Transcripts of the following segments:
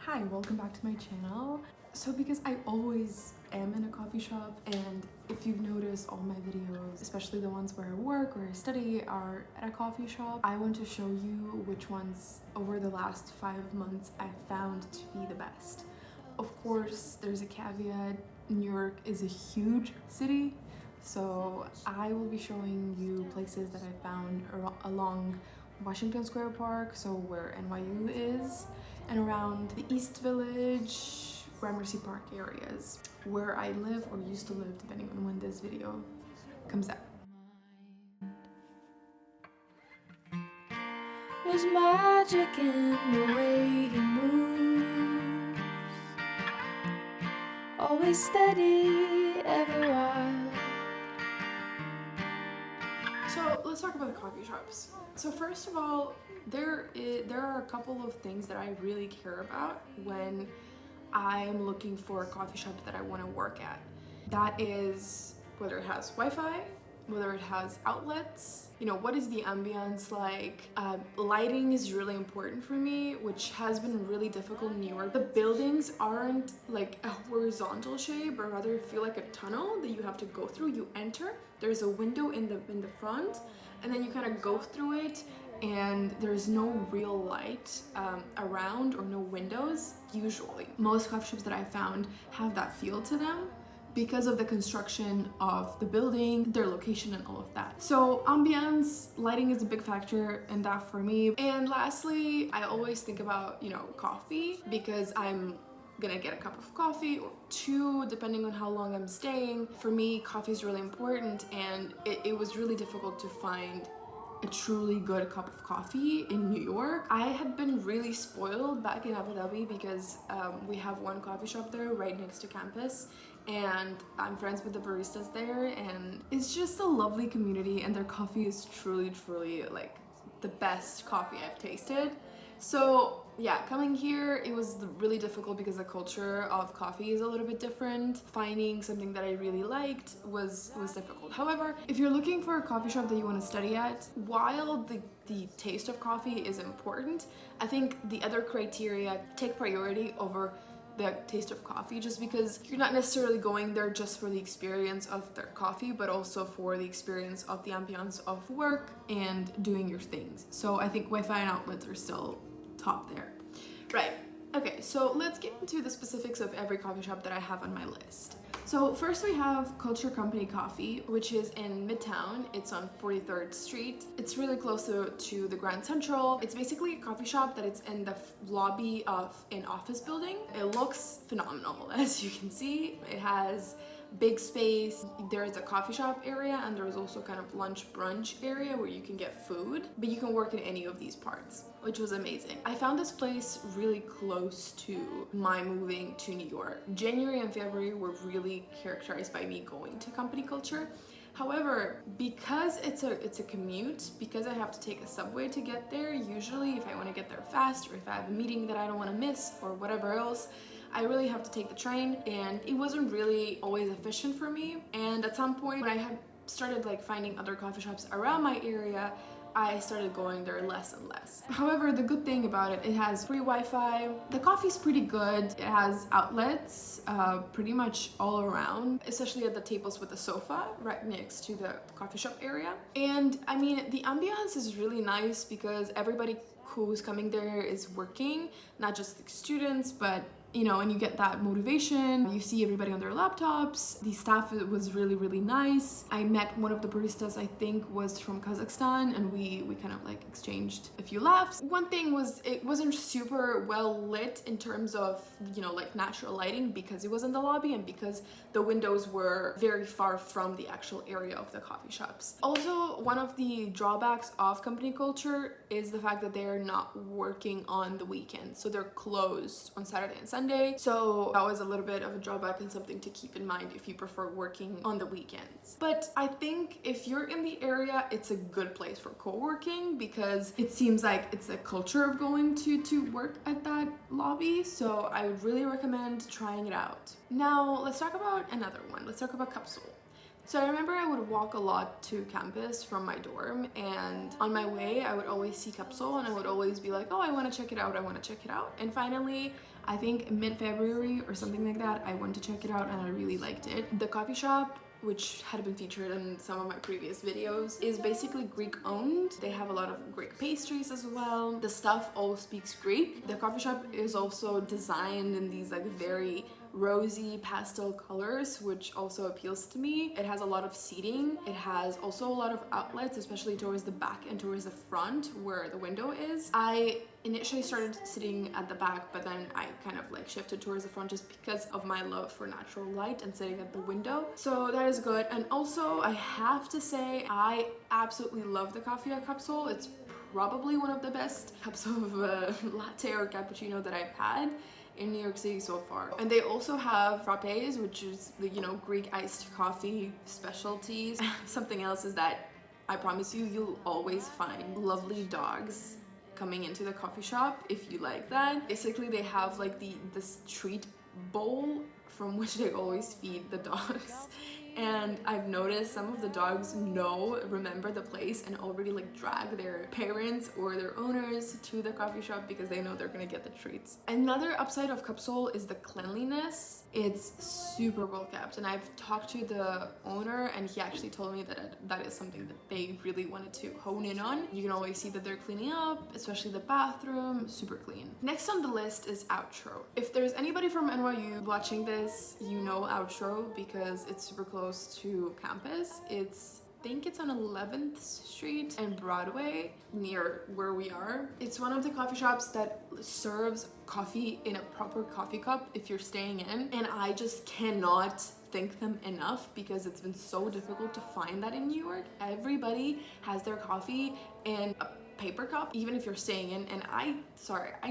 Hi, welcome back to my channel. So because I always am in a coffee shop, and if you've noticed, all my videos, especially the ones where I work or I study, are at a coffee shop, I want to show you which ones over the last 5 months I found to be the best. Of course, there's a caveat. New York is a huge city, so I will be showing you places that I found along Washington Square Park, so where NYU is, and around the East Village, Gramercy Park areas, where I live or used to live, depending on when this video comes out. There's magic in the way he moves, always steady, ever wild. So let's talk about the coffee shops. So first of all, there are a couple of things that I really care about when I'm looking for a coffee shop that I want to work at. That is whether it has Wi-Fi, whether it has outlets, what is the ambience like. Lighting is really important for me, which has been really difficult in New York. The buildings aren't like a horizontal shape, but rather feel like a tunnel that you have to go through. You enter, there's a window in the front, and then you kind of go through it, and there's no real light around, or no windows usually. Most coffee shops that I found have that feel to them because of the construction of the building, their location, and all of that. So ambience, lighting is a big factor in that for me. And lastly, I always think about, coffee, because I'm gonna get a cup of coffee or two depending on how long I'm staying. For me, coffee is really important, and it was really difficult to find a truly good cup of coffee in New York. I had been really spoiled back in Abu Dhabi because we have one coffee shop there right next to campus, and I'm friends with the baristas there, and it's just a lovely community, and their coffee is truly like the best coffee I've tasted. So yeah, coming here, it was really difficult because the culture of coffee is a little bit different. Finding something that I really liked was difficult. However, if you're looking for a coffee shop that you want to study at, while the taste of coffee is important, I think the other criteria take priority over the taste of coffee, just because you're not necessarily going there just for the experience of their coffee, but also for the experience of the ambiance of work and doing your things. So I think Wi-Fi and outlets are still top there. Right, okay, so let's get into the specifics of every coffee shop that I have on my list. So first we have Culture Company Coffee, which is in Midtown. It's on 43rd Street. It's really close to the Grand Central. It's basically a coffee shop that it's in the lobby of an office building. It looks phenomenal, as you can see. It has big space. There's a coffee shop area, and there's also kind of lunch brunch area where you can get food, but you can work in any of these parts, which was amazing. I found this place really close to my moving to New York. January and February were really characterized by me going to company culture. However, because it's a commute, because I have to take a subway to get there, usually if I want to get there fast, or if I have a meeting that I don't want to miss, or whatever else, I really have to take the train, and it wasn't really always efficient for me. And at some point, when I had started finding other coffee shops around my area, I started going there less and less. However, the good thing about it has free Wi-Fi. The coffee's pretty good. It has outlets pretty much all around, especially at the tables with the sofa right next to the coffee shop area. And I mean, the ambiance is really nice because everybody who's coming there is working, not just the students, but and you get that motivation. You see everybody on their laptops. The staff was really nice. I met one of the baristas, I think was from Kazakhstan, and we kind of exchanged a few laughs. One thing was, it wasn't super well lit in terms of natural lighting, because it was in the lobby and because the windows were very far from the actual area of the coffee shops. Also, one of the drawbacks of company culture is the fact that they're not working on the weekends, so they're closed on Saturday and Sunday. So that was a little bit of a drawback and something to keep in mind if you prefer working on the weekends. But I think if you're in the area, it's a good place for co-working, because it seems like it's a culture of going to work at that lobby. So I would really recommend trying it out. Now let's talk about another one. Let's talk about Capsule. So I remember I would walk a lot to campus from my dorm, and on my way I would always see Capsule and I would always be like, oh, I want to check it out, I want to check it out. And finally, I think mid-February or something like that, I went to check it out and I really liked it. The coffee shop, which had been featured in some of my previous videos, is basically Greek owned. They have a lot of Greek pastries as well. The stuff all speaks Greek. The coffee shop is also designed in these like very rosy pastel colors, which also appeals to me. It has a lot of seating. It has also a lot of outlets, especially towards the back and towards the front where the window is. I initially started sitting at the back, but then I kind of like shifted towards the front just because of my love for natural light and sitting at the window. So that is good. And also I have to say, I absolutely love the coffee at Capsule. It's probably one of the best cups of latte or cappuccino that I've had in New York City so far. And they also have frappes, which is the, you know, Greek iced coffee specialties. Something else is that I promise you, you'll always find lovely dogs coming into the coffee shop if you like that. Basically, they have like this treat bowl from which they always feed the dogs. And I've noticed some of the dogs remember the place and already like drag their parents or their owners to the coffee shop because they know they're gonna get the treats. Another upside of Capsule is the cleanliness. It's super well kept, and I've talked to the owner and he actually told me that that is something that they really wanted to hone in on. You can always see that they're cleaning up, especially the bathroom, super clean. Next on the list is Outro. If there's anybody from NYU watching this, you know Outro because it's super close to campus. I think it's on 11th Street and Broadway near where we are. It's one of the coffee shops that serves coffee in a proper coffee cup if you're staying in, and I just cannot thank them enough because it's been so difficult to find that in New York. Everybody has their coffee in a paper cup, even if you're staying in, and I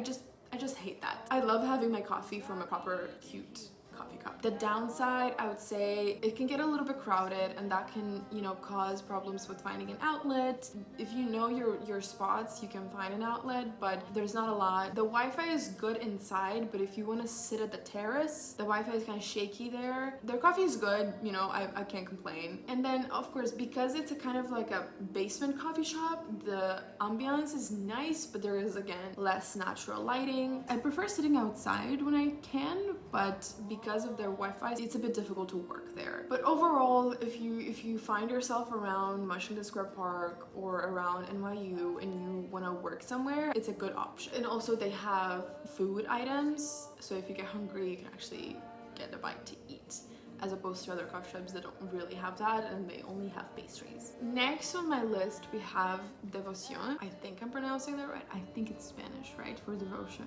just hate that. I love having my coffee from a proper cute coffee cup. The downside, I would say, it can get a little bit crowded and that can, you know, cause problems with finding an outlet. If you know your spots, you can find an outlet, but there's not a lot. The Wi-Fi is good inside, but if you want to sit at the terrace, the Wi-Fi is kind of shaky there. Their coffee is good, you know, I can't complain. And then, of course, because it's a kind of like a basement coffee shop, the ambiance is nice, but there is, again, less natural lighting. I prefer sitting outside when I can, but because of their Wi-Fi, it's a bit difficult to work there. But overall, if you find yourself around Washington Square Park or around NYU and you want to work somewhere, it's a good option. And also they have food items, so if you get hungry, you can actually get a bite to eat, as opposed to other coffee shops that don't really have that and they only have pastries. Next on my list, we have Devoción. I think I'm pronouncing that right. I think it's Spanish, right, for devotion,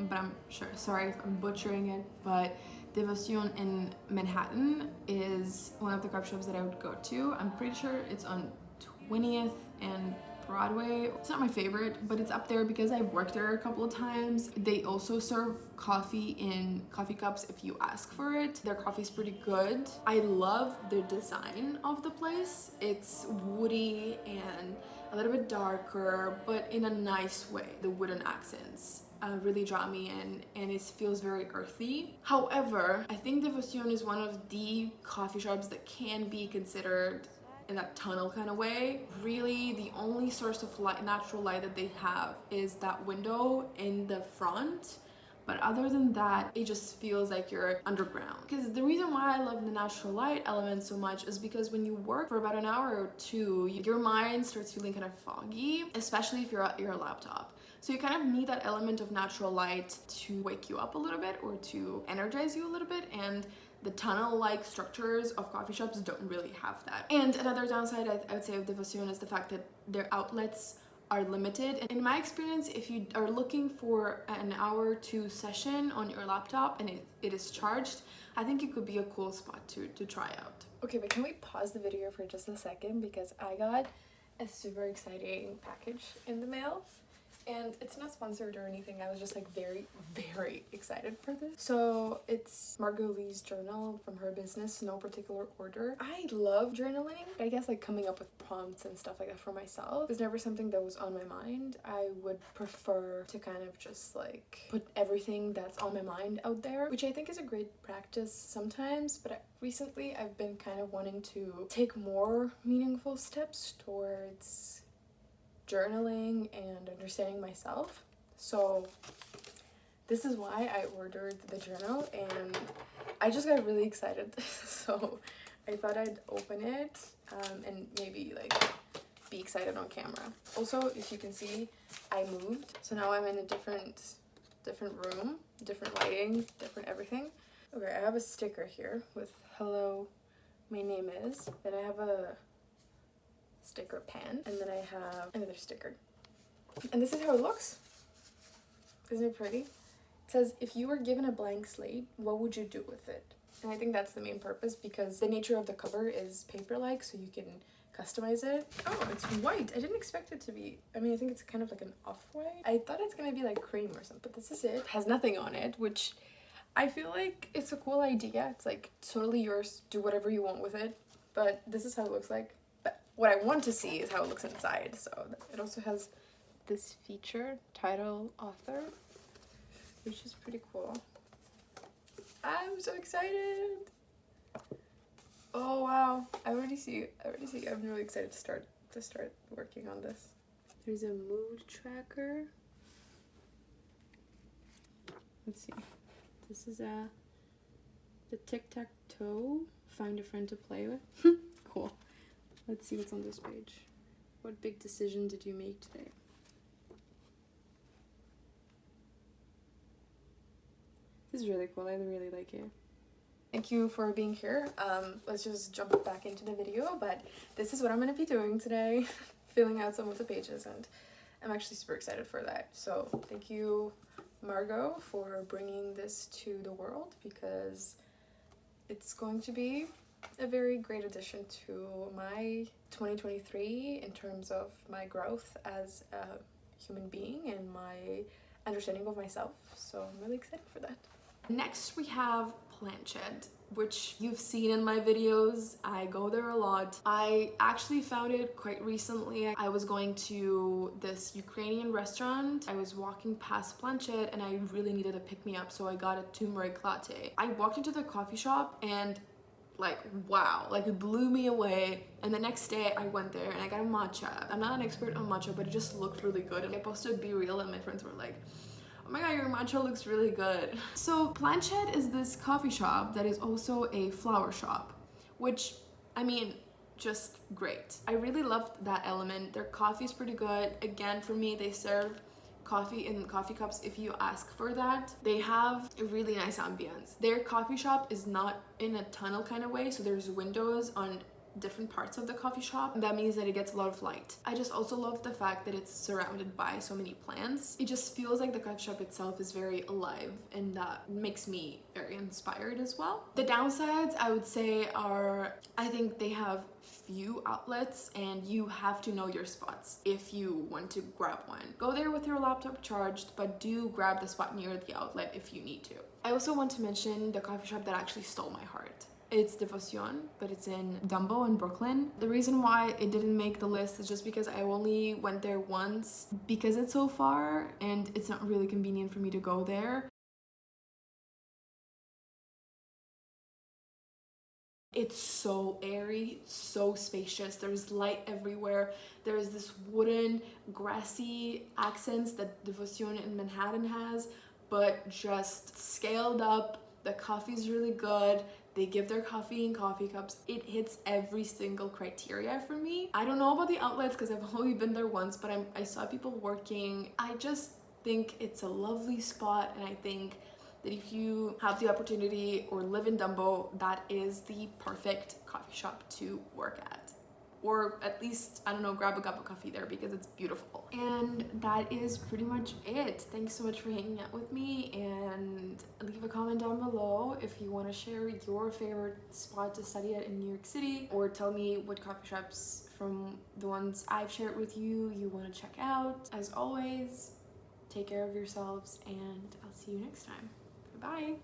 but I'm sure. Sorry if I'm butchering it, but Devoción in Manhattan is one of the coffee shops that I would go to. I'm pretty sure it's on 20th and Broadway. It's not my favorite, but it's up there because I've worked there a couple of times. They also serve coffee in coffee cups if you ask for it. Their coffee is pretty good. I love the design of the place. It's woody and a little bit darker, but in a nice way. The wooden accents really draw me in, and it feels very earthy. However, I think Devoción is one of the coffee shops that can be considered in that tunnel kind of way. Really, the only source of light, natural light that they have is that window in the front. But other than that, it just feels like you're underground. Because the reason why I love the natural light element so much is because when you work for about an hour or two, your mind starts feeling kind of foggy, especially if you're at your laptop. So you kind of need that element of natural light to wake you up a little bit or to energize you a little bit, and the tunnel-like structures of coffee shops don't really have that. And another downside I would say of Devoción is the fact that their outlets are limited. And in my experience, if you are looking for an hour or two session on your laptop and it is charged, I think it could be a cool spot to try out. Okay, but can we pause the video for just a second, because I got a super exciting package in the mail. and it's not sponsored or anything. I was just like very, very excited for this. So it's Margot Lee's journal from her business, no particular order. I love journaling. I guess like coming up with prompts and stuff like that for myself was never something that was on my mind. I would prefer to kind of just like put everything that's on my mind out there, which I think is a great practice sometimes, but recently I've been kind of wanting to take more meaningful steps towards journaling and understanding myself. So this is why I ordered the journal, and I just got really excited. So I thought I'd open it and maybe like be excited on camera. Also, if you can see, I moved, so now I'm in a different room, different lighting, different everything. Okay, I have a sticker here with hello, my name is. Then I have a sticker pen, and then I have another sticker, and this is how it looks. Isn't it pretty? It says, if you were given a blank slate, what would you do with it? And I think that's the main purpose, because the nature of the cover is paper-like, so you can customize it. Oh, it's white. I didn't expect it to be, I mean, I think it's kind of like an off-white. I thought it's gonna be like cream or something, but this is it. It has nothing on it, which I feel like it's a cool idea. It's like totally yours, do whatever you want with it, but this is how it looks like. What I want to see is how it looks inside. So it also has this feature, title, author, which is pretty cool. I'm so excited. Oh wow, I already see. I'm really excited to start working on this. There's a mood tracker. Let's see. This is the tic-tac-toe. Find a friend to play with. Cool. Let's see what's on this page. What big decision did you make today? This is really cool. I really like it. Thank you for being here. Let's just jump back into the video, but this is what I'm going to be doing today. Filling out some of the pages, and I'm actually super excited for that. So thank you, Margot, for bringing this to the world, because it's going to be a very great addition to my 2023 in terms of my growth as a human being and my understanding of myself. So I'm really excited for that. Next we have Planchet, which you've seen in my videos. I go there a lot. I actually found it quite recently. I was going to this Ukrainian restaurant. I was walking past Planchet and I really needed a pick-me-up, so I got a turmeric latte. I walked into the coffee shop and like, wow, like it blew me away. And the next day I went there and I got a matcha. I'm not an expert on matcha, but it just looked really good. And I posted Be Real and my friends were like, oh my god, your matcha looks really good. So Planchet is this coffee shop that is also a flower shop, which, I mean, just great. I really loved that element. Their coffee is pretty good. Again, for me, they serve coffee in coffee cups if you ask for that. They have a really nice ambience. Their coffee shop is not in a tunnel kind of way, so there's windows on different parts of the coffee shop, and that means that it gets a lot of light. I just also love the fact that it's surrounded by so many plants. It just feels like the coffee shop itself is very alive, and that makes me very inspired as well. The downsides, I would say, are I think they have few outlets and you have to know your spots if you want to grab one. Go there with your laptop charged, but do grab the spot near the outlet if you need to. I also want to mention the coffee shop that actually stole my heart. It's Devotion, but it's in Dumbo in Brooklyn. The reason why it didn't make the list is just because I only went there once because it's so far and it's not really convenient for me to go there. It's so airy, so spacious. There's light everywhere. There's this wooden, grassy accents that Devotion in Manhattan has, but just scaled up. The coffee's really good. They give their coffee in coffee cups. It hits every single criteria for me. I don't know about the outlets because I've only been there once, but I saw people working. I just think it's a lovely spot, and I think that if you have the opportunity or live in Dumbo, that is the perfect coffee shop to work at. Or at least, I don't know, grab a cup of coffee there because it's beautiful. And that is pretty much it. Thanks so much for hanging out with me, and leave a comment down below if you want to share your favorite spot to study at in New York City, or tell me what coffee shops from the ones I've shared with you want to check out. As always, Take care of yourselves, and I'll see you next time. Bye.